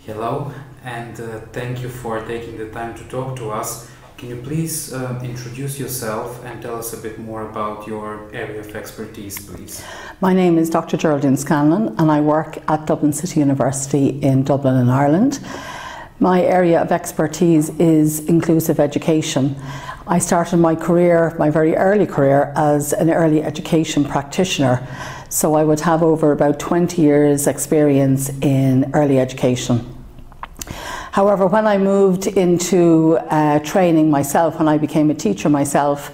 Hello, and thank you for taking the time to talk to us. Can you please introduce yourself and tell us a bit more about your area of expertise, please? My name is Dr. Джералдин Сканlън and I work at Døblin City Юнивърсити in Dublin in Ireland. My area of expertise is inclusive education. I started my career, my very early career, as an early education practitioner. So I would have over about 20 years experience in early education. However, when I moved into training myself, when I became a teacher myself,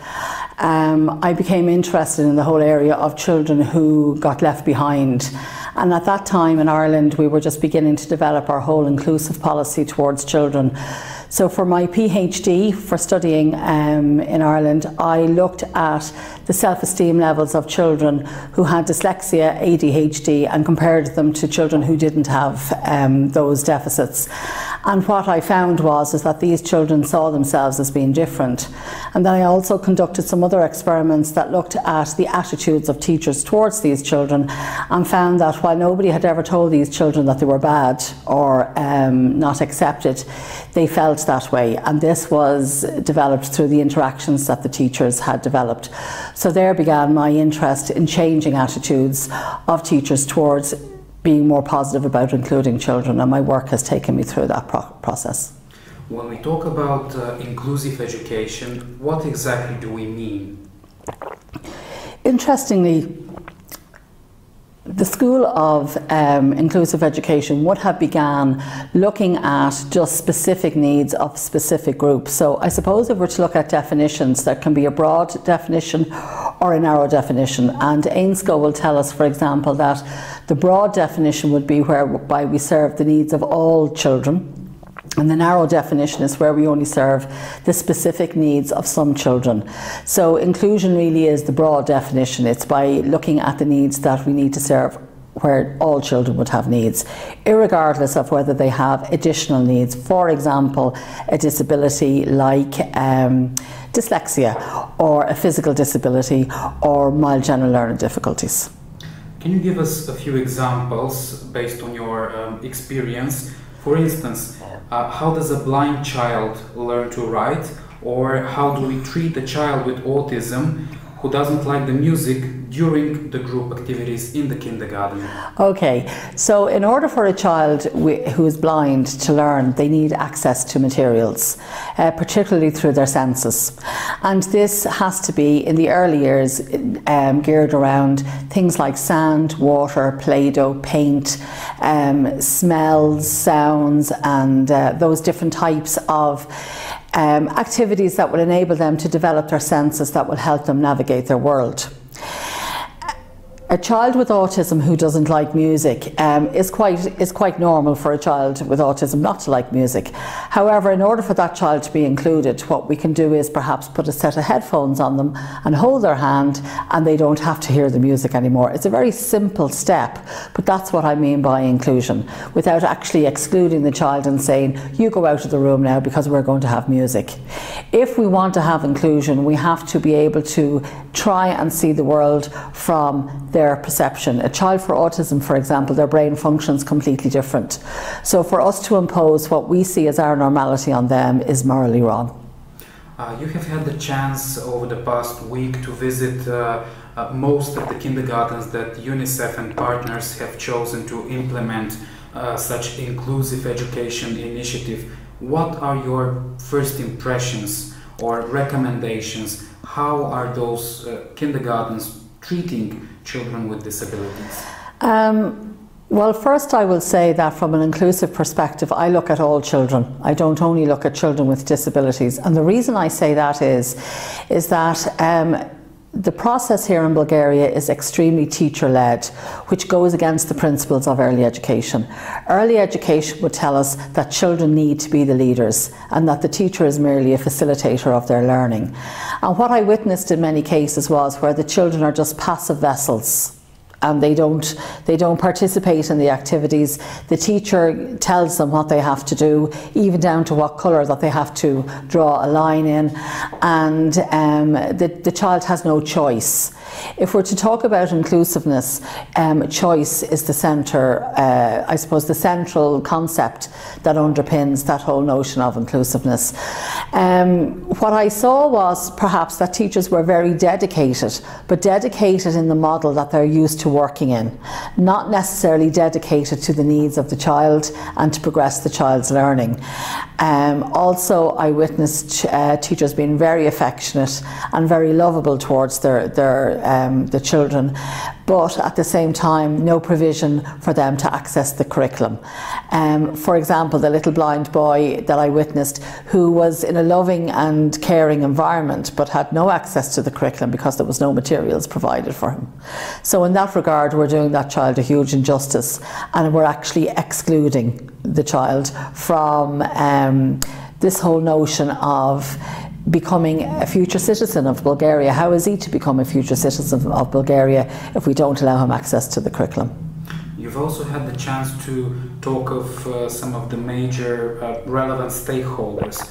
I became interested in the whole area of children who got left behind. And at that time in Ireland, we were just beginning to develop our whole inclusive policy towards children. So for my PhD, for studying in Ireland, I looked at the self-esteem levels of children who had dyslexia, ADHD, and compared them to children who didn't have those deficits. And what I found is that these children saw themselves as being different. And then I also conducted some other experiments that looked at the attitudes of teachers towards these children, and found that while nobody had ever told these children that they were bad or not accepted, they felt that way. And this was developed through the interactions that the teachers had developed. So there began my interest in changing attitudes of teachers towards being more positive about including children, and my work has taken me through that process. When we talk about inclusive education, what exactly do we mean? Interestingly, the School of Inclusive Education would have began looking at just specific needs of specific groups. So I suppose if we're to look at definitions, there can be a broad definition or a narrow definition. And AINSCO will tell us, for example, that the broad definition would be whereby we serve the needs of all children. And the narrow definition is where we only serve the specific needs of some children. So inclusion really is the broad definition. It's by looking at the needs that we need to serve where all children would have needs, irregardless of whether they have additional needs. For example, a disability like dyslexia, or a physical disability, or mild general learning difficulties. Can you give us a few examples based on your experience? For instance, how does a blind child learn to write, or how do we treat a child with autism who doesn't like the music during the group activities in the kindergarten? Okay, so in order for a child who is blind to learn, they need access to materials, particularly through their senses. And this has to be, in the early years, geared around things like sand, water, Play-Doh, paint, smells, sounds, and those different types of activities that will enable them to develop their senses that will help them navigate their world. A child with autism who doesn't like music is quite normal for a child with autism not to like music. However, in order for that child to be included, what we can do is perhaps put a set of headphones on them and hold their hand, and they don't have to hear the music anymore. It's a very simple step, but that's what I mean by inclusion, without actually excluding the child and saying, you go out of the room now because we're going to have music. If we want to have inclusion, we have to be able to try and see the world from their perception. A child for autism, for example, their brain functions completely different. So for us to impose what we see as our normality on them is morally wrong. You have had the chance over the past week to visit most of the kindergartens that UNICEF and partners have chosen to implement such inclusive education initiative. What are your first impressions or recommendations? How are those kindergartens treating children with disabilities? Well, first I will say that from an inclusive perspective, I look at all children. I don't only look at children with disabilities. And the reason I say that is that the process here in Bulgaria is extremely teacher-led, which goes against the principles of early education. Early education would tell us that children need to be the leaders and that the teacher is merely a facilitator of their learning. And what I witnessed in many cases was where the children are just passive vessels and they don't participate in the activities. The teacher tells them what they have to do, even down to what colour that they have to draw a line in, and the child has no choice. If we're to talk about inclusiveness, choice is the centre, I suppose the central concept that underpins that whole notion of inclusiveness. What I saw was perhaps that teachers were very dedicated, but dedicated in the model that they're used to working in, not necessarily dedicated to the needs of the child and to progress the child's learning. Also, I witnessed teachers being very affectionate and very lovable towards the children, but at the same time no provision for them to access the curriculum. For example, the little blind boy that I witnessed, who was in a loving and caring environment but had no access to the curriculum because there was no materials provided for him. So in that regard, we're doing that child a huge injustice, and we're actually excluding the child from this whole notion of becoming a future citizen of Bulgaria. How is he to become a future citizen of Bulgaria if we don't allow him access to the curriculum? You've also had the chance to talk of some of the major relevant stakeholders,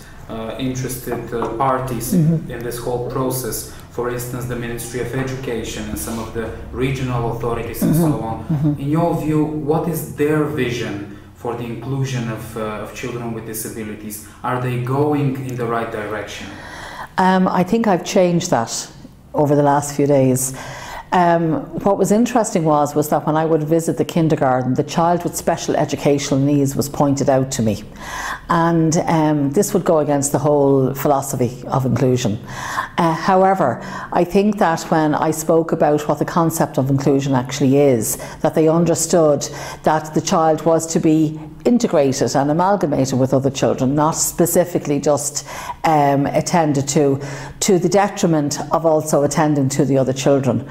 interested parties in this whole process. For instance, the Ministry of Education and some of the regional authorities and so on. In your view, what is their vision for the inclusion of children with disabilities? Are they going in the right direction? I think I've changed that over the last few days. What was interesting was that when I would visit the kindergarten, the child with special educational needs was pointed out to me, and this would go against the whole philosophy of inclusion. However, I think that when I spoke about what the concept of inclusion actually is, that they understood that the child was to be integrated and amalgamated with other children, not specifically just attended to the detriment of also attending to the other children.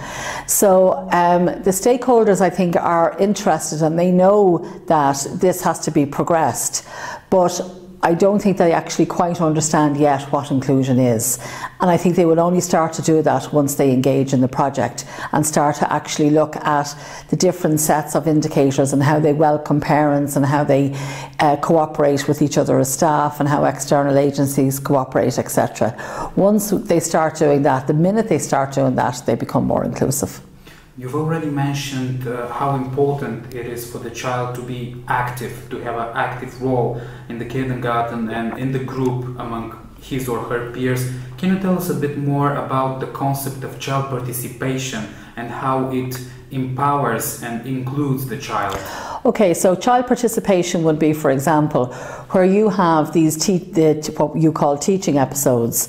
So the stakeholders, I think, are interested, and they know that this has to be progressed, but I don't think they actually quite understand yet what inclusion is. And I think they will only start to do that once they engage in the project and start to actually look at the different sets of indicators and how they welcome parents and how they cooperate with each other as staff and how external agencies cooperate, etc. Once they start doing that, the minute they start doing that, they become more inclusive. You've already mentioned how important it is for the child to be active, to have an active role in the kindergarten and in the group among his or her peers. Can you tell us a bit more about the concept of child participation and how it empowers and includes the child? Okay, so child participation would be, for example, where you have these what you call teaching episodes.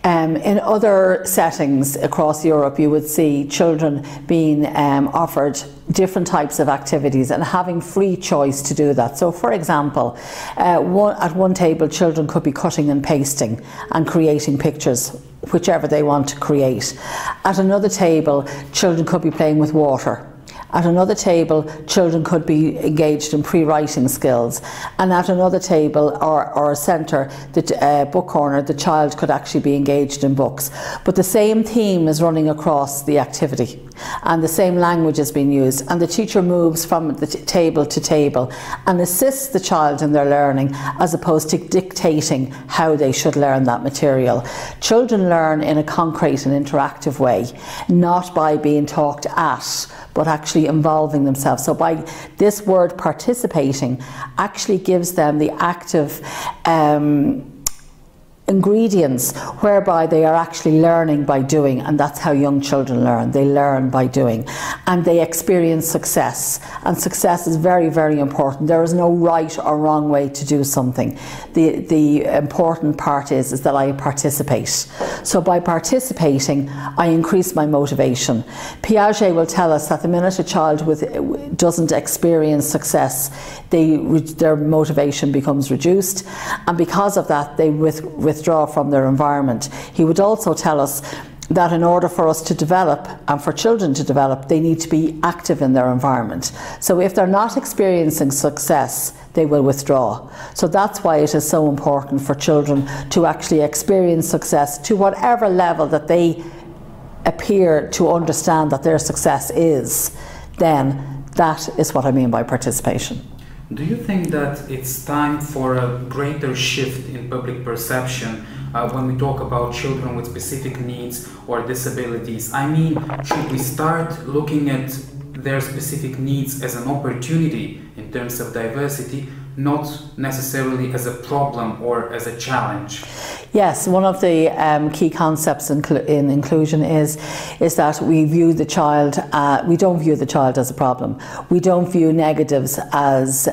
In other settings across Europe, you would see children being offered different types of activities and having free choice to do that. So, for example, at one table, children could be cutting and pasting and creating pictures, whichever they want to create. At another table, children could be playing with water. At another table, children could be engaged in pre-writing skills. And at another table or a centre, the book corner, the child could actually be engaged in books. But the same theme is running across the activity and the same language is being used, and the teacher moves from the table to table and assists the child in their learning as opposed to dictating how they should learn that material. Children learn in a concrete and interactive way, not by being talked at, but actually involving themselves. So by this word participating actually gives them the active ingredients whereby they are actually learning by doing, and that's how young children learn. They learn by doing, and they experience success, and success is very, very important. There is no right or wrong way to do something. The important part is that I participate. So by participating, I increase my motivation. Piaget will tell us that the minute a child doesn't experience success, their motivation becomes reduced, and because of that they withdraw from their environment. He would also tell us that in order for us to develop and for children to develop, they need to be active in their environment. So if they're not experiencing success, they will withdraw. So that's why it is so important for children to actually experience success to whatever level that they appear to understand that their success is. then that is what I mean by participation. Do you think that it's time for a greater shift in public perception when we talk about children with specific needs or disabilities? I mean, should we start looking at their specific needs as an opportunity in terms of diversity, not necessarily as a problem or as a challenge? Yes, one of the key concepts in inclusion is that we view the child, we don't view the child as a problem. We don't view negatives as,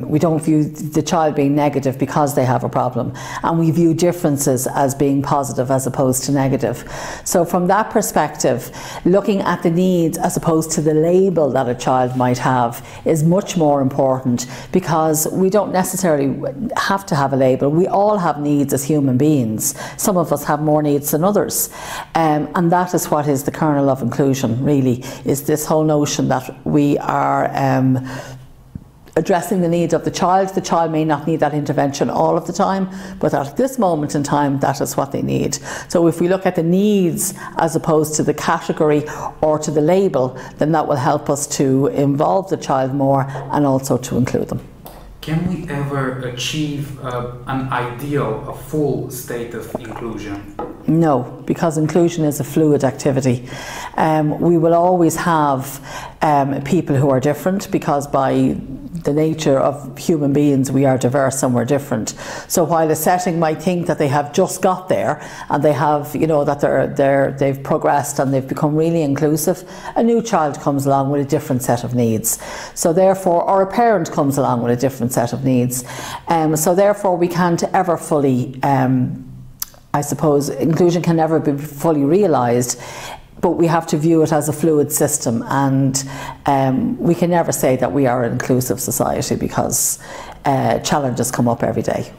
we don't view the child being negative because they have a problem. And we view differences as being positive as opposed to negative. So from that perspective, looking at the needs as opposed to the label that a child might have is much more important, because we don't necessarily have to have a label. We all have needs as human beings. Some of us have more needs than others, and that is what is the kernel of inclusion, really, is this whole notion that we are addressing the needs of the child. The child may not need that intervention all of the time, but at this moment in time, that is what they need. So if we look at the needs as opposed to the category or to the label, then that will help us to involve the child more and also to include them. Can we ever achieve an ideal, a full state of inclusion? No, because inclusion is a fluid activity. We will always have people who are different, because by the nature of human beings we are diverse and we're different. So while a setting might think that they have just got there and they have, you know, that they've progressed and they've become really inclusive, a new child comes along with a different set of needs. So therefore, or a parent comes along with a different set of needs. So therefore we can't ever fully, I suppose, inclusion can never be fully realised, but we have to view it as a fluid system, and we can never say that we are an inclusive society, because challenges come up every day.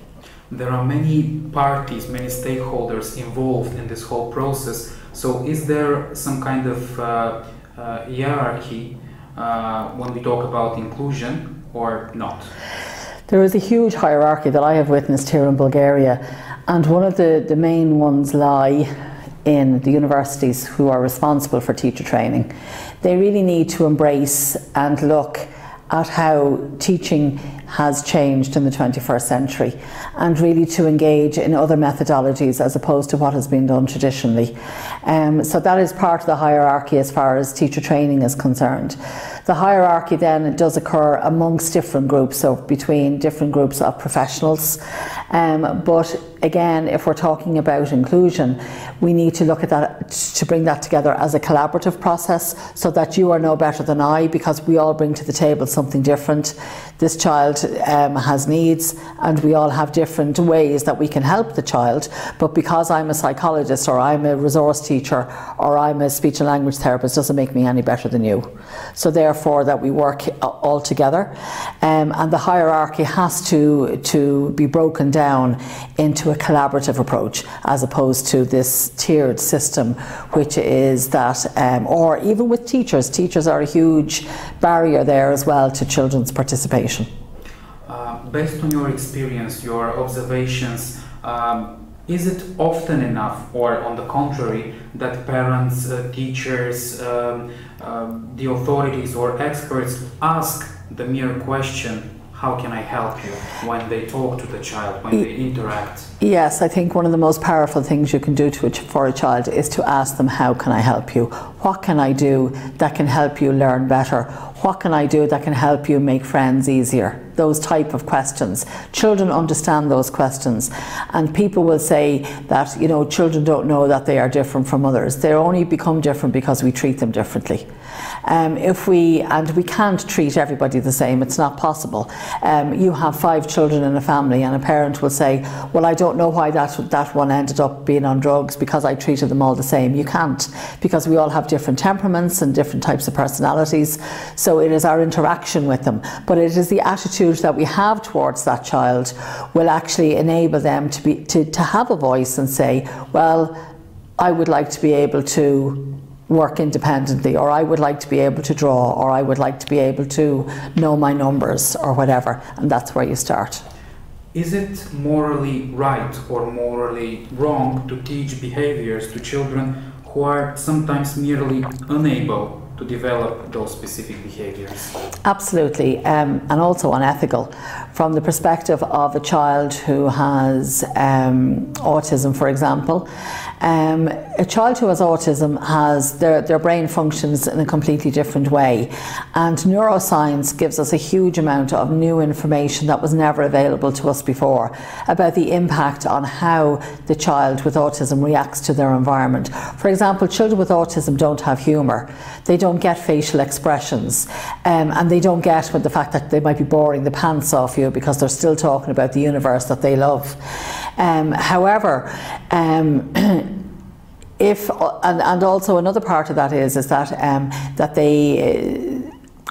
There are many parties, many stakeholders involved in this whole process. So is there some kind of hierarchy when we talk about inclusion, or not? There is a huge hierarchy that I have witnessed here in Bulgaria, and one of the main ones lie in the universities who are responsible for teacher training. They really need to embrace and look at how teaching has changed in the 21st century, and really to engage in other methodologies as opposed to what has been done traditionally. So that is part of the hierarchy as far as teacher training is concerned. The hierarchy then does occur amongst different groups, so between different groups of professionals. But again, if we're talking about inclusion, we need to look at that, to bring that together as a collaborative process, so that you are no better than I, because we all bring to the table something different. This child has needs, and we all have different ways that we can help the child, but because I'm a psychologist, or I'm a resource teacher, or I'm a speech and language therapist, doesn't make me any better than you. So therefore that we work all together, and the hierarchy has to be broken down into a collaborative approach, as opposed to this tiered system, which is that, or even with teachers are a huge barrier there as well to children's participation. Based on your experience, your observations, is it often enough, or on the contrary, that parents, teachers, the authorities or experts ask the mere question, how can I help you, when they talk to the child, when they interact? Yes, I think one of the most powerful things you can do for a child is to ask them, how can I help you? What can I do that can help you learn better? What can I do that can help you make friends easier? Those type of questions. Children understand those questions, and people will say that, you know, children don't know that they are different from others. They only become different because we treat them differently. We can't treat everybody the same, it's not possible. You have 5 children in a family, and a parent will say, well, I don't know why that one ended up being on drugs because I treated them all the same. You can't, because we all have different temperaments and different types of personalities. So it is our interaction with them, but it is the attitude that we have towards that child will actually enable them to have a voice and say, well, I would like to be able to work independently, or I would like to be able to draw, or I would like to be able to know my numbers, or whatever, and that's where you start. Is it morally right or morally wrong to teach behaviors to children who are sometimes merely unable to develop those specific behaviors? Absolutely, and also unethical. From the perspective of a child who has autism, for example, a child who has autism has their brain functions in a completely different way, and neuroscience gives us a huge amount of new information that was never available to us before about the impact on how the child with autism reacts to their environment. For example, children with autism don't have humour, they don't get facial expressions, and they don't get with the fact that they might be boring the pants off you because they're still talking about the universe that they love. However, and also another part of that is that that they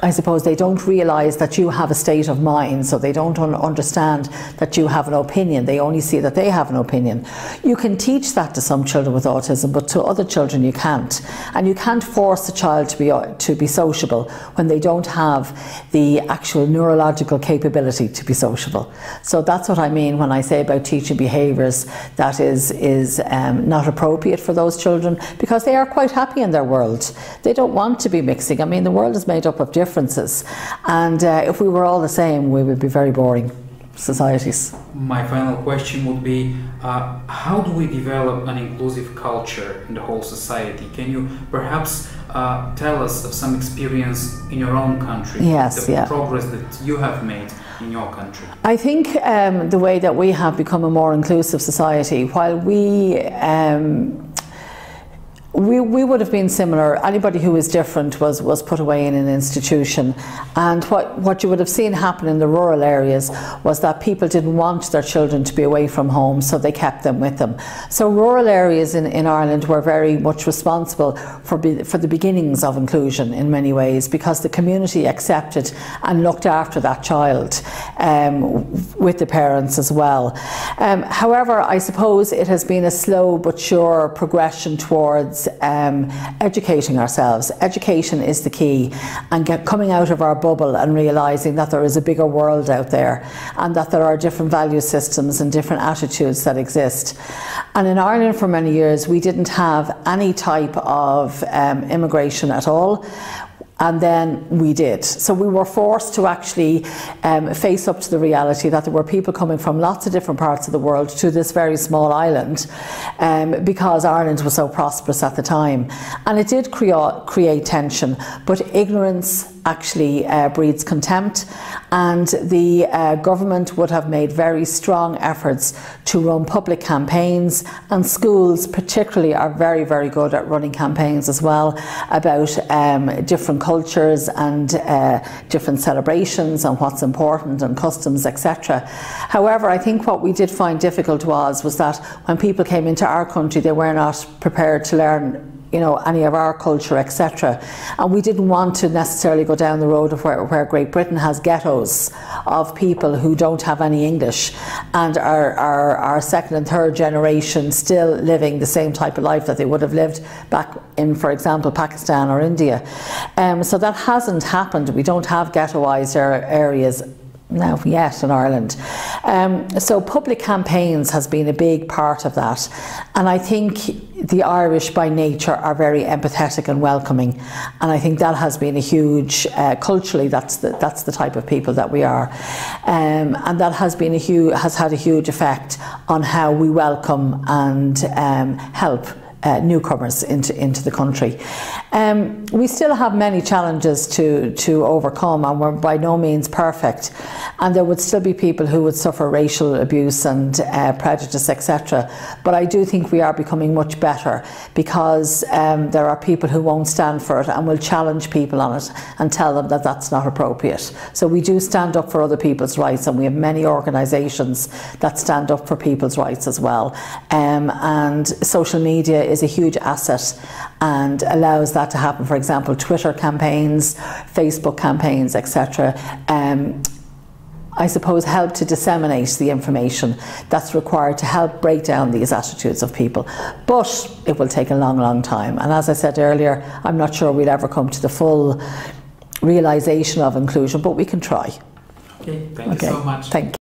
I suppose they don't realise that you have a state of mind, so they don't understand that you have an opinion. They only see that they have an opinion. You can teach that to some children with autism, but to other children you can't. And you can't force a child to be sociable when they don't have the actual neurological capability to be sociable. So that's what I mean when I say about teaching behaviours that is not appropriate for those children, because they are quite happy in their world. They don't want to be mixing. I mean, the world is made up of differences, and if we were all the same, we would be very boring societies. My final question would be, how do we develop an inclusive culture in the whole society? Can you perhaps tell us of some experience in your own country? Yes, the progress that you have made in your country? I think the way that we have become a more inclusive society, while we would have been similar. Anybody who was different was put away in an institution, and what you would have seen happen in the rural areas was that people didn't want their children to be away from home, so they kept them with them. So rural areas in Ireland were very much responsible for the beginnings of inclusion in many ways, because the community accepted and looked after that child with the parents as well. However, I suppose it has been a slow but sure progression towards educating ourselves. Education is the key, and coming out of our bubble and realising that there is a bigger world out there, and that there are different value systems and different attitudes that exist. And in Ireland for many years we didn't have any type of immigration at all. And then we did. So we were forced to actually face up to the reality that there were people coming from lots of different parts of the world to this very small island, because Ireland was so prosperous at the time. And it did create tension, but ignorance actually breeds contempt, and the government would have made very strong efforts to run public campaigns, and schools particularly are very, very good at running campaigns as well about different cultures and different celebrations and what's important and customs, etc. However, I think what we did find difficult was that when people came into our country, they were not prepared to learn, you know, any of our culture, etc. And we didn't want to necessarily go down the road of where Great Britain has ghettos of people who don't have any English and are second and third generation still living the same type of life that they would have lived back in, for example, Pakistan or India. So that hasn't happened. We don't have ghettoised areas now yet in Ireland. So public campaigns has been a big part of that, and I think the Irish by nature are very empathetic and welcoming, and I think that has been a huge culturally that's the type of people that we are, and that has been has had a huge effect on how we welcome and help newcomers into the country. We still have many challenges to overcome, and we're by no means perfect, and there would still be people who would suffer racial abuse and prejudice, etc. But I do think we are becoming much better, because there are people who won't stand for it and will challenge people on it and tell them that that's not appropriate. So we do stand up for other people's rights, and we have many organisations that stand up for people's rights as well. And social media is a huge asset and allows that to happen. For example, Twitter campaigns, Facebook campaigns, etc. I suppose help to disseminate the information that's required to help break down these attitudes of people. But it will take a long, long time. And as I said earlier, I'm not sure we'll ever come to the full realisation of inclusion, but we can try. Okay, thank you so much. Thank you.